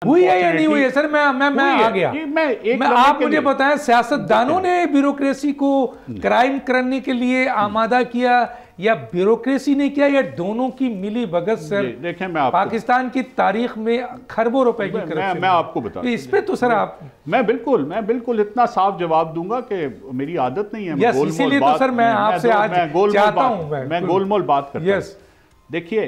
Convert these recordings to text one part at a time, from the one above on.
हुई है या नहीं हुई है सर? मैं आ गया। आप मुझे बताएं, सियासतदानों ने ब्यूरोक्रेसी को क्राइम करने के लिए आमादा किया या ब्यूरोक्रेसी ने किया, या दोनों की मिली भगत? सर देखें, पाकिस्तान की तारीख में खरबों रुपए की करप्शन, मैं आपको बता, इस पे तो सर आप मैं बिल्कुल इतना साफ जवाब दूंगा कि मेरी आदत नहीं है। यस, इसीलिए तो सर मैं आपसे आज चाहता हूं, मैं गोलमोल बात करता हूं। देखिए,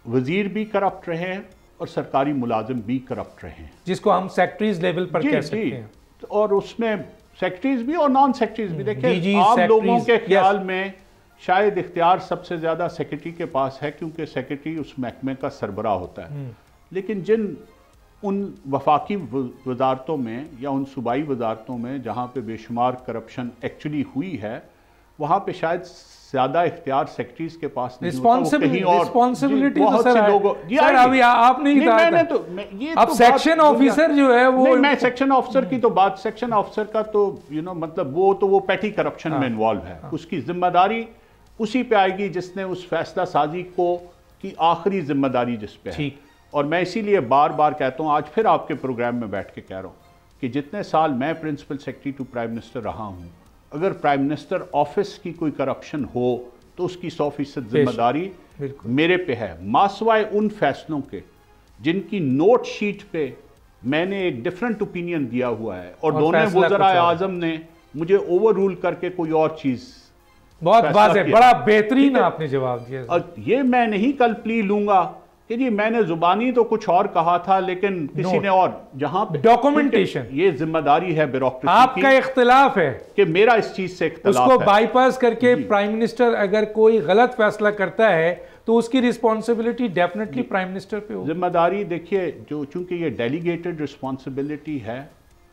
वजीर भी करप्ट रहे हैं और सरकारी मुलाजिम भी करप्ट रहे हैं, जिसको हम सेक्रेटरीज लेवल पर कह सकते हैं। और उसमें सेक्रेटरीज भी और नॉन सेक्रेटरीज भी। देखिए, आम लोगों के ख्याल में शायद इख्तियार सबसे ज्यादा सेक्रेटरी के पास है, क्योंकि सेक्रेटरी उस महकमे का सरबराह होता है। लेकिन जिन उन वफाकी वजारतों में या उन सूबाई वजारतों में जहाँ पे बेशुमार करप्शन एक्चुअली हुई है, वहाँ पे शायद ज्यादा इख्तियार सेक्रेटरीज के पास नहीं होता। रिस्पॉन्सिबिलिटी तो सर अभी आप नहीं मैंने तो अब सेक्शन ऑफिसर जो है वो, मैं सेक्शन ऑफिसर की तो बात, सेक्शन ऑफिसर का तो मतलब वो पैटी करप्शन में इन्वॉल्व है। उसकी जिम्मेदारी उसी पे आएगी जिसने उस फैसला साजी को की आखिरी जिम्मेदारी जिस पे है। और मैं इसीलिए बार बार कहता हूँ, आज फिर आपके प्रोग्राम में बैठ के कह रहा हूँ कि जितने साल मैं principal secretary to prime minister रहा हूँ, अगर प्राइम मिनिस्टर ऑफिस की कोई करप्शन हो तो उसकी 100% जिम्मेदारी मेरे पे है, मासवाए उन फैसलों के जिनकी नोट शीट पे मैंने एक डिफरेंट ओपिनियन दिया हुआ है और दोनों वज़राए आज़म ने मुझे ओवर रूल करके कोई और चीज। बहुत वाज़ेह, बड़ा बेहतरीन आपने जवाब दिया। और ये मैं नहीं कल प्ली लूंगा कि जी मैंने जुबानी तो कुछ और कहा था लेकिन किसी ने और, जहां पे डॉक्यूमेंटेशन, ये जिम्मेदारी है ब्यूरोक्रेसी आपका इख्तिलाफ है कि मेरा इस चीज से इख्तिलाफ उसको बाईपास करके प्राइम मिनिस्टर अगर कोई गलत फैसला करता है तो उसकी रिस्पॉन्सिबिलिटी डेफिनेटली प्राइम मिनिस्टर पे हो। जिम्मेदारी देखिए, जो चूंकि ये डेलीगेटेड रिस्पॉन्सिबिलिटी है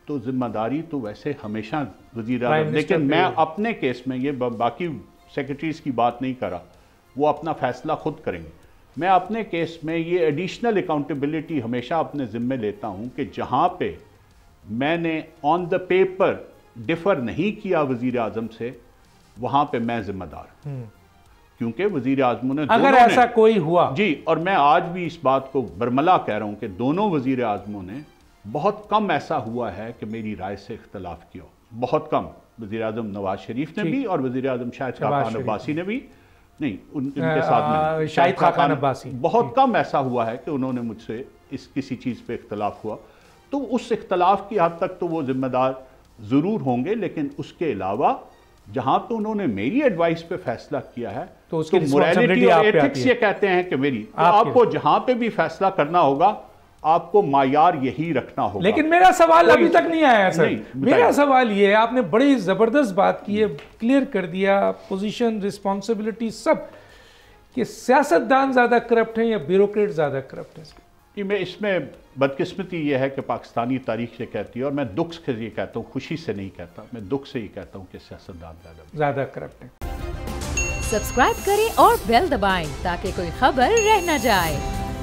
तो जिम्मेदारी तो वैसे हमेशा वजीर आज़म, लेकिन मैं अपने केस में ये बाकी सेक्रेटरीज की बात नहीं कर रहा, वो अपना फैसला खुद करेंगे। मैं अपने केस में ये एडिशनल अकाउंटेबिलिटी हमेशा अपने जिम्मे लेता हूं कि जहां पे मैंने ऑन द पेपर डिफर नहीं किया वजीर आज़म से, वहां पे मैं जिम्मेदार, क्योंकि वजीर आज़म ने अगर ऐसा कोई हुआ जी, और मैं आज भी इस बात को बरमला कह रहा हूं कि दोनों वजीर आज़मों ने, बहुत कम ऐसा हुआ है कि मेरी राय से इख्तलाफ किया, बहुत कम। वजीर आज़म नवाज शरीफ ने भी और वजीर आज़म शाहिद खाकान अब्बासी ने भी नहीं, उनके साथ में शाहिद खाकान अब्बासी, बहुत कम ऐसा हुआ है कि उन्होंने मुझसे इस किसी चीज़ पे इख्तलाफ हुआ। तो उस इख्तलाफ की हद तक तो वो जिम्मेदार ज़रूर होंगे, लेकिन उसके अलावा जहाँ पे उन्होंने मेरी एडवाइस पे फैसला किया है तो उसकी मोरालिटी और एथिक्स ये कहते हैं कि मेरी, तो आपको जहाँ पे भी फैसला करना होगा आपको मायार यही रखना होगा। लेकिन मेरा सवाल अभी तक नहीं आया सर। मेरा सवाल ये है, आपने बड़ी जबरदस्त बात की है, क्लियर कर दिया पोजीशन, रिस्पांसिबिलिटी सब, कि सियासतदान ज्यादा करप्ट है या ब्यूरोक्रेट ज्यादा करप्ट है? मैं इसमें बदकिस्मती ये है कि पाकिस्तानी तारीख से कहती है, और मैं दुख से ये कहता हूँ, खुशी से नहीं कहता, मैं दुख से ही कहता हूँ कि सियासतदान ज्यादा करप्ट है। सब्सक्राइब करें और बेल दबाएं ताकि कोई खबर रह न जाए।